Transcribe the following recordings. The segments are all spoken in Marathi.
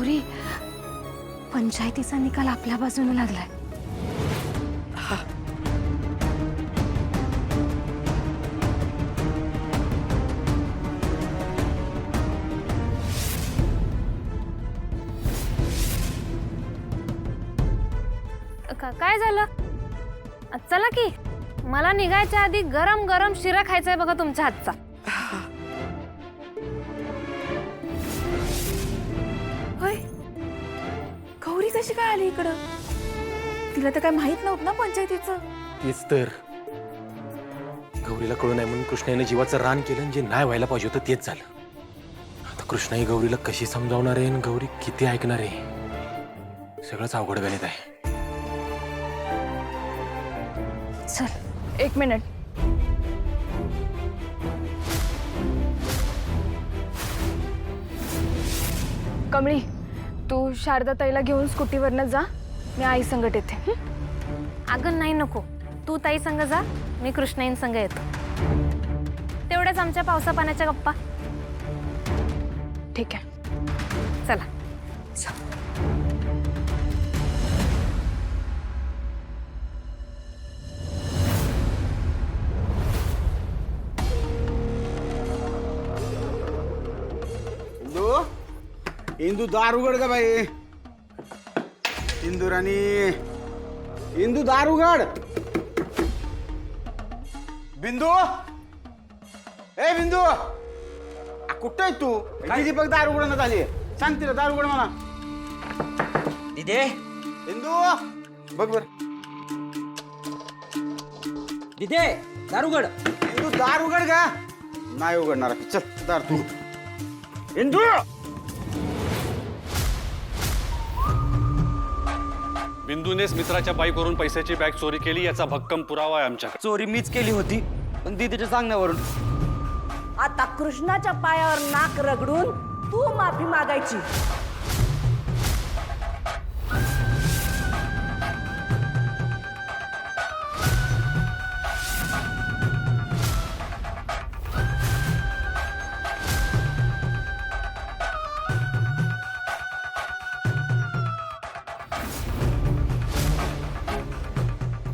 गौरी, पंचायतीचा निकाल आपल्या बाजूने लागलाय. काय झालं? चला की, मला निघायच्या आधी गरम गरम शिरा खायचाय बघा तुमच्या हातचा. होय, गौरी कशी काय आली इकडं? तिला तर काय माहित नव्हतं ना पंचायतीचं. तेच तर, गौरीला कळू नये म्हणून कृष्णाने जीवाचं रान केलं आणि जे नाही व्हायला पाहिजे होतं तेच झालं. आता कृष्णाही गौरीला कशी समजावणार आहे आणि गौरी किती ऐकणार आहे? सगळंच अवघड गणित आहे. चल, 1 मिनिट. कमळी, तू शारदा ताईला घेऊन स्कूटीवरनं जा, मी आई संगट येते. अगं नाही, नको. तू ताई संग जा, मी कृष्णाईन संग येतो. तेवढ्याच आमच्या पावसा पाण्याच्या गप्पा. ठीक आहे, चला. इंदू दार उघड का बाई? इंदू राणी, इंदू दार उघड. बिंदू, ए बिंदू, कुठं आहे तू? दीपक दार उघडण्यात आली. सांग तिला दार उघड मला. दिदे, इंदू बघ बर. दिदे, दार उघड. इंदू दार उघड का? नाही उघडणार. चल दार तू. इंदू, बिंदूनेच मित्राच्या बाईकवरून पैशाची बॅग चोरी केली याचा भक्कम पुरावा आहे आमच्याकडे. चोरी मीच केली होती, पण दिदीच्या सांगण्यावरून. आता कृष्णाच्या पायावर नाक रगडून तू माफी मागायची.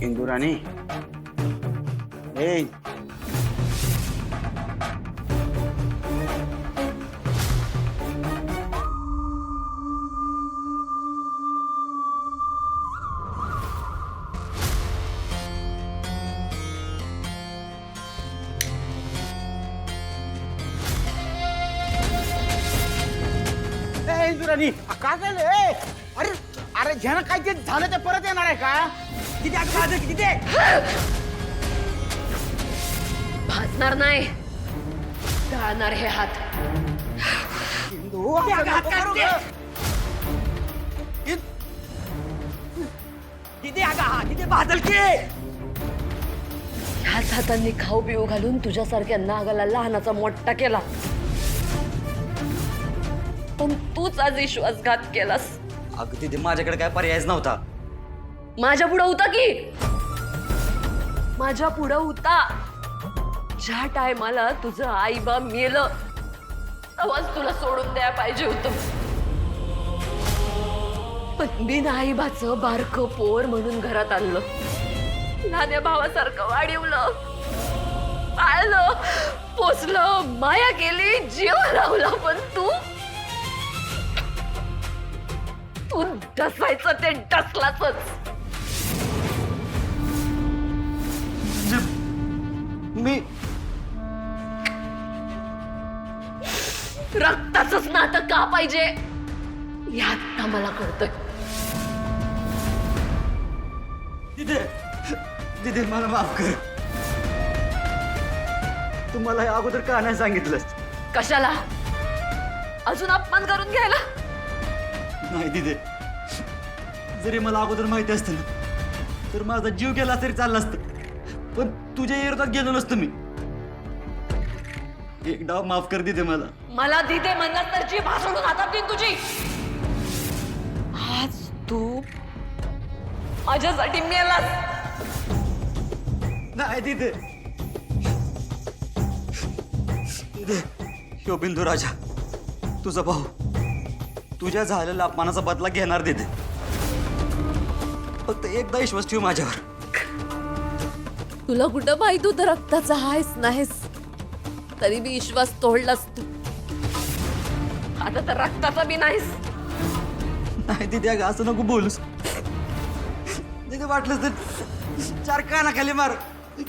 इंदू राणी, ए इंदुराणी, का झालं? अरे अरे, ज्यानं काय ते झालं ते परत येणार आहे का? दिदे, अगं माझं दिदे. भाजणार नाही, जाळणार हे हात. इंदू, असं नको करू गं. दिदे, अगं हा दिदे बादल की. ह्याच हातांनी खाऊ पिऊ घालून तुझ्यासारख्या नागाला लहानाचा मोठा केला, पण तूच आज विश्वासघात केलास. अगं दिदे, माझ्याकडे काय पर्यायच नव्हता. माझ्या पुढं होता की, माझ्या पुढं होता. ज्या टायमाला तुझं आई बा मेलं तेव्हाच तुला सोडून द्यायला पाहिजे होतं, पण बिन आईबाचं बारकं पोर म्हणून घरात आणलं, लहान्या भावासारखं वाढवलं, पाळलं, पोसलं, माया केली, जीव लावला, पण तू डसायचं ते डसलाच. मी रक्ताचंच नातं का पाहिजे हे आता मला कळतंय. दिदे, दिदे मला माफ कर. तुम्हाला हे अगोदर का नाही सांगितलंस? कशाला? अजून अपमान करून घ्यायला? नाही दिदे, जरी मला अगोदर माहिती असतं ना तर माझा जीव गेला तरी चालला असतं, पण तुझ्या विरोधात गेलो नसतो मी. एक डाव माफ कर दिदे मला. मला दिदे म्हणलास तर जी भासडून हातात देईन तुझी. आज तू माझ्यासाठी मेलास. नाही दिदे. दिदे, ह्यो बिंदू राजा तुझा भाऊ तुझ्या झालेल्या अपमानाचा बदला घेणार दिदे. फक्त एकदा विश्वास ठेव माझ्यावर. तुला कुठं माहित होतं रक्ताचा आहेस नाहीस, तरी मी विश्वास तोडलास तू. आता तर रक्ताचा बी नाहीस. नाही दिदे, अगं असं नको बोलूस. दिदे वाटलंच तर 4 कानाखाली मार,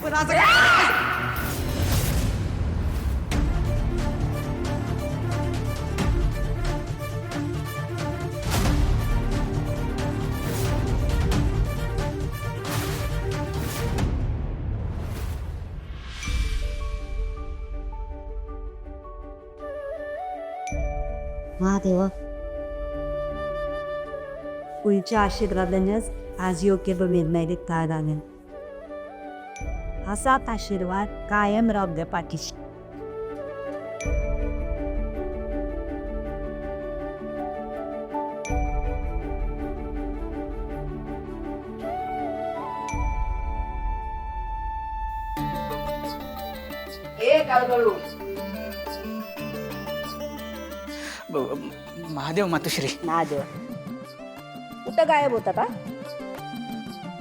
पण असं महादेवा, पुढच्या आशीर्वादानेच आज योग्य तो निर्णय घेता लागेल. असाच आशीर्वाद कायम राहू द्या पाठीशी. महादेव मातोश्री. महादेव कुठं गायब होता का?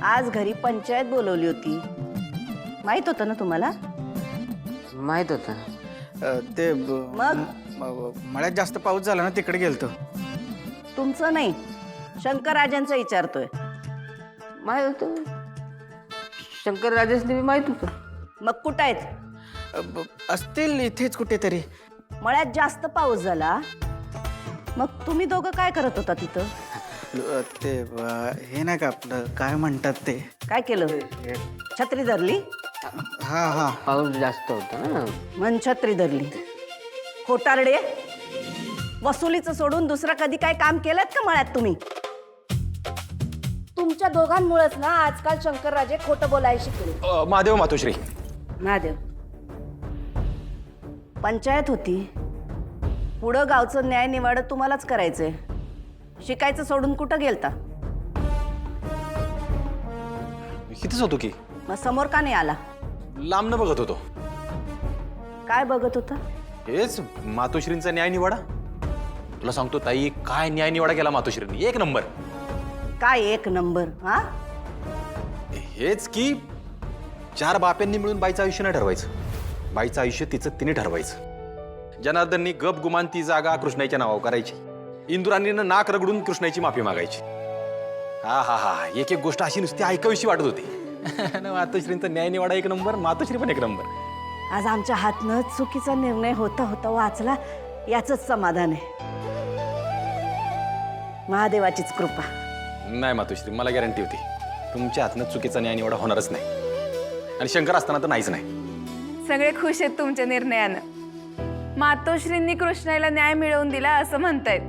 आज घरी पंचायत बोलवली होती, माहित होतं ना तुम्हाला? माहित होतं. ते मग मळ्यात जास्त पाऊस झाला ना, तिकडे गेलतो. तुमचं नाही, शंकरराजांचं विचारतोय. माहित होतं. शंकर राजेशने बी माहित होतं. मग कुठं आहेत? असतील इथेच कुठेतरी. मळ्यात जास्त पाऊस झाला, मग तुम्ही दोघं काय करत होता तिथं? ते हे नाही का आपलं काय म्हणतात ते. काय केलं? छत्री धरली? हा हा. पाऊस जास्त होता ना. मन छत्री धरली. खोटारडे, वसुलीचं सोडून दुसरं कधी काय काम केलं का मळ्यात तुम्ही? तुमच्या दोघांमुळेच ना आजकाल शंकरराजे खोटं बोलायला शिकले. महादेव मातोश्री. महादेव, पंचायत होती, पुढं गावचं न्याय निवाडं तुम्हालाच करायचंय. शिकायचं सोडून कुठं गेलता? इथेच होतो की. मग समोर का नाही आला? लांबनं बघत होतो. काय बघत होता? हेच मातोश्रींचा न्याय निवाडा. तुला सांगतो ताई, काय न्याय निवाडा केला मातोश्रींनी, 1 नंबर. काय 1 नंबर? हा, हेच की 4 बाप्यांनी मिळून बाईचं आयुष्य नाही ठरवायचं, बाईचं आयुष्य तिचं तिने ठरवायचं. जनार्दननी गप गुमान ती जागा कृष्णाईच्या नावावर करायची. इंदुराणीनं नाक रगडून कृष्णाईची माफी मागायची. हा हा हा, एक एक गोष्ट अशी नुसती ऐकावीशी वाटत होती. मातोश्रींचा न्याय निवाडा 1 नंबर, मातोश्री पण 1 नंबर. आज आमच्या हातनं चुकीचा निर्णय होता होता वाचला, याचंच समाधान आहे. महादेवाचीच कृपा. नाही मातोश्री, मला गॅरंटी होती तुमच्या हातनं चुकीचा न्याय निवाडा होणारच नाही. आणि शंकर असताना तर नाहीच नाही. सगळे खुश आहेत तुमच्या निर्णयानं. मातोश्रींनी कृष्णाईला न्याय मिळवून दिला असं म्हणतायत.